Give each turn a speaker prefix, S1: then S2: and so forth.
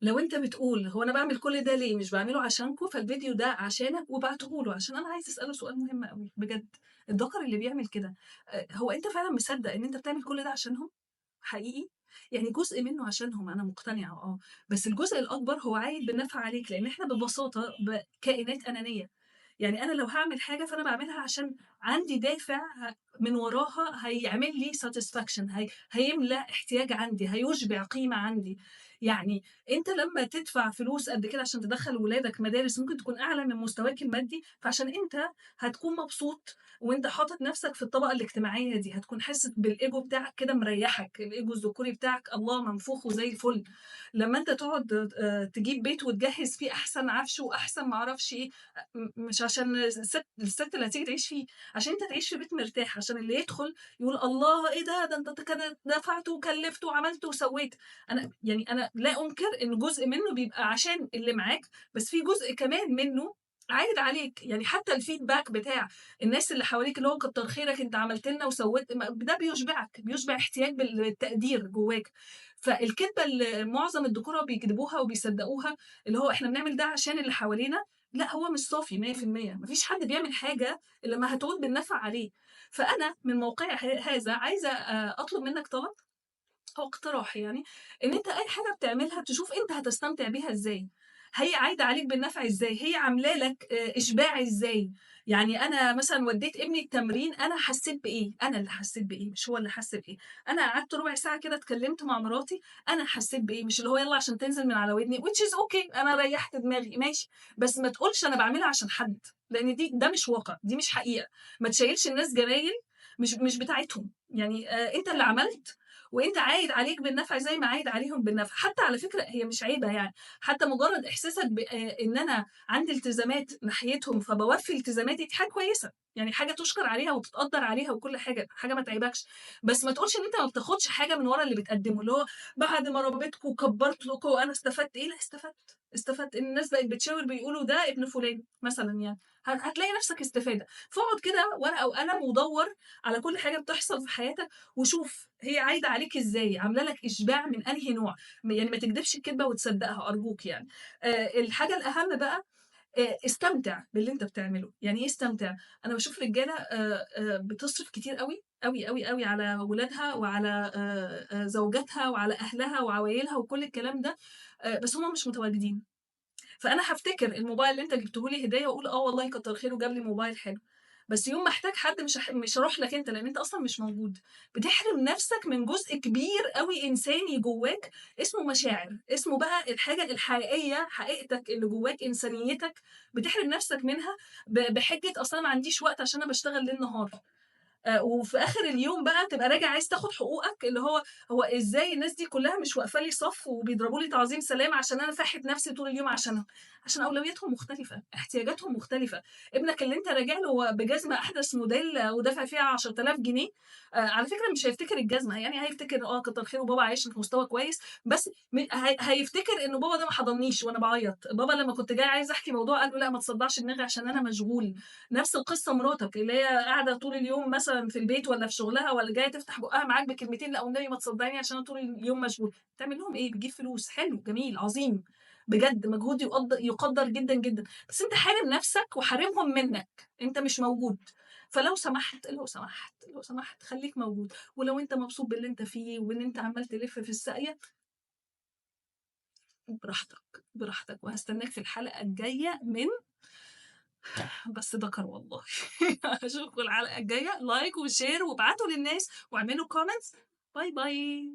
S1: لو أنت بتقول هو أنا باعمل كل ده ليه، مش باعمله عشانكم، فالفيديو ده عشانك وباعته له، عشان أنا عايزة أسأله سؤال مهم أوي بجد. الذكر اللي بيعمل كده هو أنت فعلًا مصدّق إن أنت بتعمل كل ده عشانهم؟ حقيقي؟ يعني جزء منه عشانهم أنا مقتنعة بس الجزء الأكبر هو عايد بالنفع عليك، لإن إحنا ببساطة كائنات أنانية. يعني أنا لو هاعمل حاجة فأنا باعملها عشان عندي دافع من وراها هيعمل لي satisfaction هيملى احتياج عندي، هيُشبع قيمة عندي. يعني أنت لمّا تدفع فلوس قد كده عشان تدخّل ولادك مدارس ممكن تكون أعلى من مستواك المادي، فعشان أنت هتكون مبسوط وأنت حاطط نَفْسك في الطبقة الاجتماعية دي، هتكون حاسس بالego بتاعك كده مريّحك، الego الذكوري بتاعك الله منفوخ وزي الفل. لمّا أنت تقعد تجيب بيت وتجهّز فيه أحسن عفش وأحسن ما أعرفش إيه، مش عشان الست اللي هتيجي تعيش فيه، عشان أنت تعيش في بيت مرتاح، عشان اللي يدخل يقول الله إيه ده، ده أنت دفعت وكلّفت وعملت وسوّيت. أنا لا أنكر إن جزء منّه بيبقى عشان اللي معاك، بس في جزء كمان منّه عايد عليك، يعني حتى الfeedback بتاع الناس اللي حواليك اللي هو كتّر خيرك أنت عملت لنا وسوّيت ده بيشبعك، بيشبع احتياج بالتقدير جواك. فالكدبة اللي معظم الدكورة بيكدبوها وبيصدّقوها اللي هو إحنا بنعمل ده عشان اللي حوالينا، لأ هو مش صافي 100%. ما فيش حد بيعمل حاجة إلّا أمّا هتعود بالنفع عليه. فأنا من موقعي هذا عايزة أطلب منّك طلب هو اقتراح يعني، إن أنت أي حاجة بتعملها تشوف أنت هتستمتع بيها إزاي، هي عايدة عليك بالنفع إزاي، هي عاملة لك إشباع إزاي. يعني أنا مثلًا ودّيت ابني التمرين أنا حسّيت بإيه، أنا اللي حسّيت بإيه مش هو اللي حَس بإيه. أنا قعدت ربع ساعة كده اتكلّمت مع مراتي، أنا حسّيت بإيه، مش اللي هو يالّا عشان تنزل من على ودني which is okay أنا ريّحت دماغي ماشي، بس ما تقولش أنا باعملها عشان حد، لإن ده مش واقع، دي مش حقيقة. ما تشيّلش الناس جمايل مش بتاعتهم، يعني أنت اللي عملت وأنت عايد عليك بالنفع زي ما عايد عليهم بالنفع. حتى على فكرة هي مش عيبة يعني، حتى مجرد إحساسك إن أنا عندي التزامات ناحيتهم فباوفّي التزاماتي دي حاجة كويسة، يعني حاجة تُشكر عليها وتتقدّر عليها وكل حاجة، حاجة ما تعيبكش. بس ما تقولش إن أنت ما بتاخدش حاجة من ورا اللي بتقدّمه، اللي هو بعد ما ربيتكم وكبّرت لكم أنا استفدت إيه؟ لأ استفدت إن الناس بقت بتشاور بيقولوا ده ابن فلان مثلًا يعني، هتلاقي نفسك استفادة. فاقعد كده ورقة وقلم ودوّر على كل حاجة بتحصل في حياتك وشوف هي عايدة عليك إزاي، عاملة لك إشباع من أنهي نوع. يعني ما تكدبش الكدبة وتصدّقها أرجوك يعني. الحاجة الأهم بقى استمتع باللي أنت بتعمله. يعني إيه استمتع؟ أنا باشوف رجالة بتصرف كتير أوي، أوي، أوي، أوي على ولادها وعلى زوجاتها وعلى أهلها وعوايلها وكل الكلام ده، بس هُم مش متواجدين. فأنا هافتكر الموبايل اللي أنت جبته لي هدية وأقول والله كتّر خيره جاب لي موبايل حلو، بس يوم ما احتاج حد مش هاروح لك أنت، لإن أنت أصلًا مش موجود. بتحرم نفسك من جزء كبير أوي إنساني جواك اسمه مشاعر، اسمه بقى الحاجة الحقيقية، حقيقتك اللي جواك، إنسانيتك، بتحرم نفسك منها بحجة أصل أنا ما عنديش وقت عشان أنا باشتغل ليل نهار. وفي آخر اليوم بقى تبقى راجع عايز تاخد حقوقك، اللي هو إزاي الناس دي كلّها مش واقفة لي صف وبيضربوا لي تعظيم سلام عشان أنا فاحت نفسي طول اليوم عشانهم، عشان أولوياتهم مختلفة، احتياجاتهم مختلفة. ابنك اللي أنت راجع له بجزمة أحدث موديل ودافع فيها 10,000 جنيه، على فكرة مش هيفتكر الجزمة، يعني هيفتكر كتر خيره بابا عايشني في مستوى كويس، بس هيفتكر إنه بابا ده ما حضنيش وأنا باعيط، بابا لمّا كنت جاي عايزة أحكي موضوع قال له: "لأ ما تصدّعش دماغي عشان أنا مشغول." نفس القصة مراتك اللي هي قاعدة طول اليوم مثلًا في البيت والّا في شغلها والّا جاية تفتح بُقّها معاك بكلمتين، لأ والنبي ما تصدّعيني عشان أنا طول اليوم مشغولة. بتعمل لهم إيه؟ بتجيب فلوس، حلو، جميل، عظيم، بجد مجهود يُقدّر جدًا، جدًا، بس أنت حارم نفسك وحارمهم منّك، أنت مش موجود. فلو سمحت، لو سمحت خلّيك موجود، ولو أنت مبسوط باللي أنت فيه وإن أنت عمّال تلِف في الساقية، براحتك، براحتك، وهاستناك في الحلقة الجاية من بس ذكر والله. أشوفكم الحلقة الجاية، لايك وشير وابعتوا للناس واعملوا comments. باي باي.